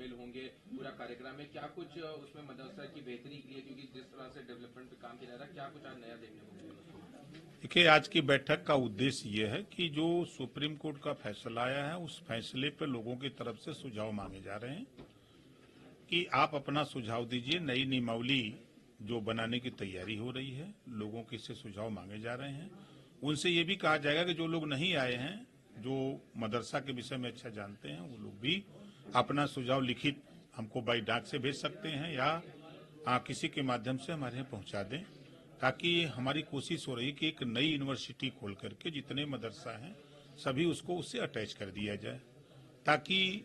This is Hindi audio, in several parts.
शामिल होंगे पूरा कार्यक्रम में, क्या कुछ उसमें मदरसा की बेहतरी के लिए, क्योंकि जिस तरह से डेवलपमेंट पे काम किया जा रहा है, क्या कुछ आज नया देखने को मिलेगा? देखिए, आज की बैठक का उद्देश्य ये है कि जो सुप्रीम कोर्ट का फैसला आया है उस फैसले पर लोगों की तरफ से सुझाव मांगे जा रहे हैं कि आप अपना सुझाव दीजिए। नई नियमावली जो बनाने की तैयारी हो रही है, लोगों के से सुझाव मांगे जा रहे हैं। उनसे ये भी कहा जाएगा कि जो लोग नहीं आए हैं, जो मदरसा के विषय में अच्छा जानते हैं, वो लोग भी अपना सुझाव लिखित हमको बाई डाक से भेज सकते हैं या किसी के माध्यम से हमारे यहाँ पहुंचा दें, ताकि हमारी कोशिश हो रही कि एक नई यूनिवर्सिटी खोल करके जितने मदरसा हैं सभी उसको उससे अटैच कर दिया जाए, ताकि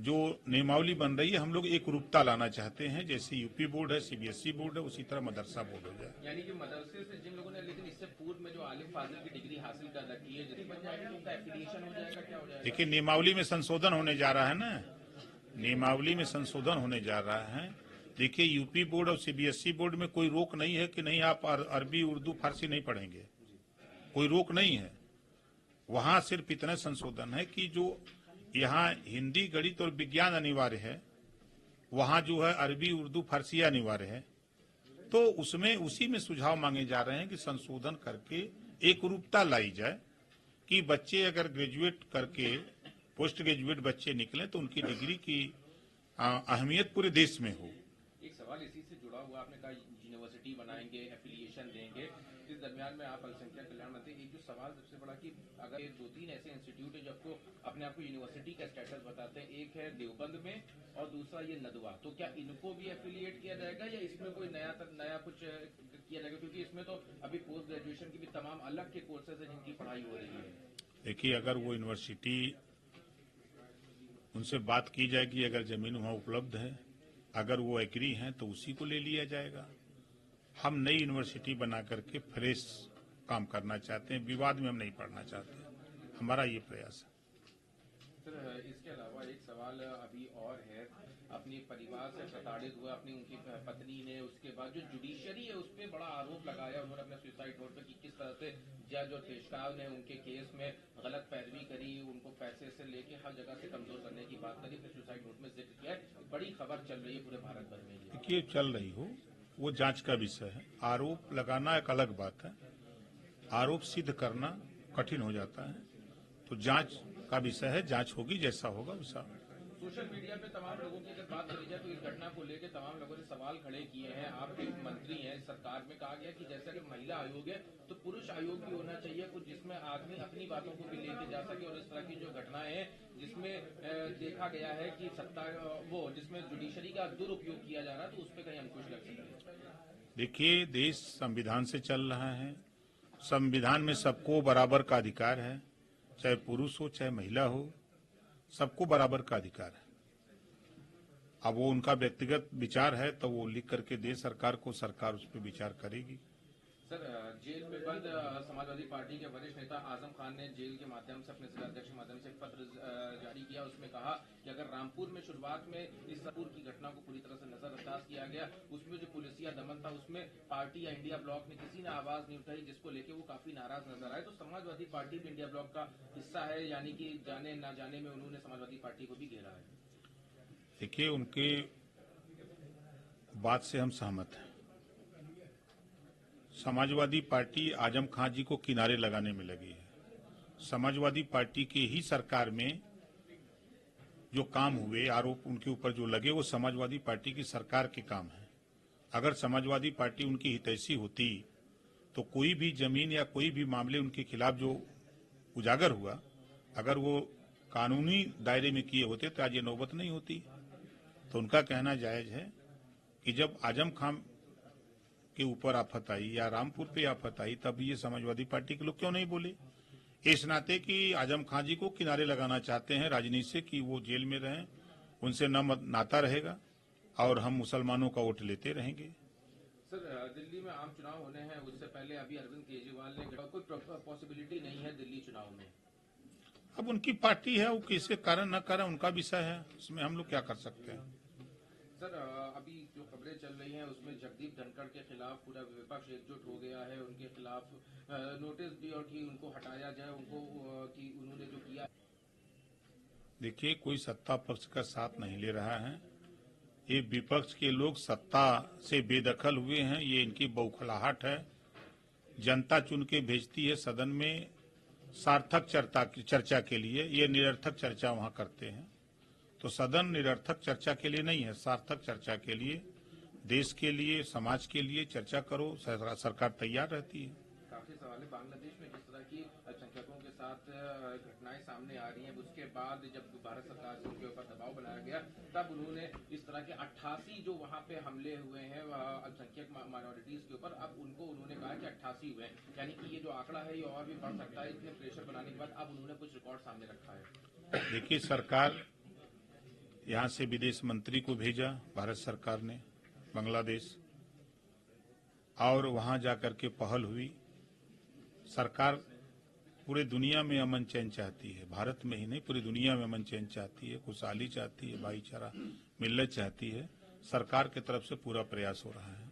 जो नियमावली बन रही है हम लोग एक रूपता लाना चाहते हैं। जैसे यूपी बोर्ड है, सीबीएसई बोर्ड है, उसी तरह मदरसा बोर्ड हो जाए। यानी कि मदरसे से जिन लोगों ने लेकिन इससे पूर्व में जो आलिम फाजिल की डिग्री हासिल कर रखी है, जिसकी बन जाएगी उनका एफिलिएशन हो जाएगा, क्या हो जाएगा? देखिए, नियमावली में संशोधन होने जा रहा है ना, नियमावली में संशोधन होने जा रहा है। देखिए, यूपी बोर्ड और सीबीएसई बोर्ड में कोई रोक नहीं है कि नहीं आप अरबी, उर्दू, फारसी नहीं पढ़ेंगे, कोई रोक नहीं है। वहां सिर्फ इतना संशोधन है कि जो यहाँ हिंदी, गणित और विज्ञान अनिवार्य है, वहां जो है अरबी, उर्दू, फारसी अनिवार्य है। तो उसमें उसी में सुझाव मांगे जा रहे हैं कि संशोधन करके एक रूपता लाई जाए कि बच्चे अगर ग्रेजुएट करके पोस्ट ग्रेजुएट बच्चे निकले तो उनकी डिग्री की अहमियत पूरे देश में हो। एक सवाल इसी से जुड़ा हुआ, आपने कहा यूनिवर्सिटी बनाएंगे, एफिलिएशन देंगे, इस दरमियान में आप अल्पसंख्यक कल्याण मंत्री, एक जो सवाल सबसे बड़ा कि अगर ये 2-3 ऐसे इंस्टीट्यूट है जो आपको अपने आप को यूनिवर्सिटी का स्टेटस बताते हैं, एक है देवबंद में और दूसरा ये नदवा, तो क्या इनको भी एफिलिएट किया जाएगा या इसमें कोई नया कुछ किया जाएगा? क्योंकि इसमें तो अभी पोस्ट ग्रेजुएशन की भी तमाम अलग के कोर्सेज है जिनकी पढ़ाई हो रही है। देखिए, अगर वो यूनिवर्सिटी, उनसे बात की जाएगी, अगर जमीन वहाँ उपलब्ध है, अगर वो एग्री हैं तो उसी को ले लिया जाएगा। हम नई यूनिवर्सिटी बना करके फ्रेश काम करना चाहते हैं, विवाद में हम नहीं पड़ना चाहते, हमारा ये प्रयास है। सर, इसके अलावा एक सवाल अभी और है, अपने परिवार से प्रताड़ित हुआ अपनी उनकी पत्नी ने, उसके बाद जो जुडिशरी है उस पर बड़ा आरोप लगाया उन्होंने अपने सुसाइड नोट पे कि किस तरह से जज और पेशकार ने उनके केस में गलत पैरवी करी, उनको पैसे से लेके हर जगह से कमजोर करने की बात करी, अपने सुसाइड नोट में जिक्र किया है। बड़ी खबर चल रही है पूरे भारत भर में। देखिए, चल रही हो वो जांच का विषय है, आरोप लगाना एक अलग बात है, आरोप सिद्ध करना कठिन हो जाता है, तो जांच का विषय है, जांच होगी, जैसा होगा वैसा। सोशल मीडिया पे तमाम लोगों की अगर बात करी जाए तो इस घटना को लेकर तमाम लोगों ने सवाल खड़े किए हैं। आप एक मंत्री हैं, सरकार में कहा गया कि जैसा कि महिला आयोग है तो पुरुष आयोग भी होना चाहिए, कुछ जिसमें आदमी अपनी बातों को भी लेके जा सके, और इस तरह की जो घटनाएं हैं जिसमें देखा गया है कि सत्ता वो जिसमें जुडिशरी का दुरुपयोग किया जा रहा है, तो उस पर कहीं अंकुश लग सके। देखिए, देश संविधान से चल रहा है, संविधान में सबको बराबर का अधिकार है, चाहे पुरुष हो चाहे महिला हो, सबको बराबर का अधिकार है। अब वो उनका व्यक्तिगत विचार है तो वो लिख करके दे सरकार को, सरकार उस पर विचार करेगी। सर, जेल में बंद समाजवादी पार्टी के वरिष्ठ नेता आजम खान ने जेल के माध्यम से अपने जिलाध्यक्ष के माध्यम से एक पत्र जारी किया। उसमें कहा कि अगर रामपुर में शुरुआत में इस रामपुर की घटना को पूरी तरह से नजरअंदाज किया गया, उसमें जो पुलिसिया दमन था उसमें पार्टी या इंडिया ब्लॉक ने किसी ने आवाज नहीं उठाई, जिसको लेकर वो काफी नाराज नजर आए। तो समाजवादी पार्टी भी इंडिया ब्लॉक का हिस्सा है, यानी कि जाने ना जाने में उन्होंने समाजवादी पार्टी को भी घेरा है। देखिए, उनके बात से हम सहमत हैं। समाजवादी पार्टी आजम खान जी को किनारे लगाने में लगी है। समाजवादी पार्टी की ही सरकार में जो काम हुए, आरोप उनके ऊपर जो लगे, वो समाजवादी पार्टी की सरकार के काम है। अगर समाजवादी पार्टी उनकी हितैषी होती तो कोई भी जमीन या कोई भी मामले उनके खिलाफ जो उजागर हुआ, अगर वो कानूनी दायरे में किए होते तो आज ये नौबत नहीं होती। तो उनका कहना जायज है कि जब आजम खान के ऊपर आफत आई या रामपुर पे आफत आई, तब ये समाजवादी पार्टी के लोग क्यों नहीं बोले? इस नाते कि आजम खान जी को किनारे लगाना चाहते हैं राजनीति से, कि वो जेल में रहें, उनसे न नाता रहेगा और हम मुसलमानों का वोट लेते रहेंगे। सर, दिल्ली में आम चुनाव होने हैं, उससे पहले अभी अरविंद केजरीवाल ने कोई पॉसिबिलिटी नहीं है दिल्ली चुनाव में। अब उनकी पार्टी है, वो किसके कारण न करें उनका विषय है, उसमें हम लोग क्या कर सकते हैं। सर, अभी जो खबरें चल रही हैं उसमें जगदीप धनखड़ के खिलाफ पूरा विपक्ष एकजुट हो गया है, उनके खिलाफ नोटिस भी और कि उनको हटाया जाए, उनको कि उन्होंने जो किया। देखिए, कोई सत्ता पक्ष का साथ नहीं ले रहा है। ये विपक्ष के लोग सत्ता से बेदखल हुए हैं, ये इनकी बौखलाहट है। जनता चुन के भेजती है सदन में सार्थक चर्चा के लिए, ये निरर्थक चर्चा वहां करते हैं। तो सदन निरर्थक चर्चा के लिए नहीं है, सार्थक चर्चा के लिए, देश के लिए, समाज के लिए चर्चा करो, सरकार तैयार रहती है। काफी सवाल है। बांग्लादेश में जिस तरह की अल्पसंख्यकों के साथ घटनाएं सामने आ रही हैं, उसके बाद जब भारत सरकार से उनके ऊपर दबाव बनाया गया, तब उन्होंने इस तरह के 88 जो वहां पे हमले हुए हैं अल्पसंख्यक माइनॉरिटीज के ऊपर, अब उन्होंने कहा कि 88 हुए हैं, यानी कि ये जो आंकड़ा है ये और भी बढ़ सकता है। इतने प्रेशर बनाने के बाद अब उन्होंने कुछ रिकॉर्ड सामने रखा है। देखिए, सरकार यहाँ से विदेश मंत्री को भेजा भारत सरकार ने बांग्लादेश, और वहां जाकर के पहल हुई। सरकार पूरे दुनिया में अमन चैन चाहती है, भारत में ही नहीं पूरी दुनिया में अमन चैन चाहती है, खुशहाली चाहती है, भाईचारा मिलत चाहती है। सरकार की तरफ से पूरा प्रयास हो रहा है।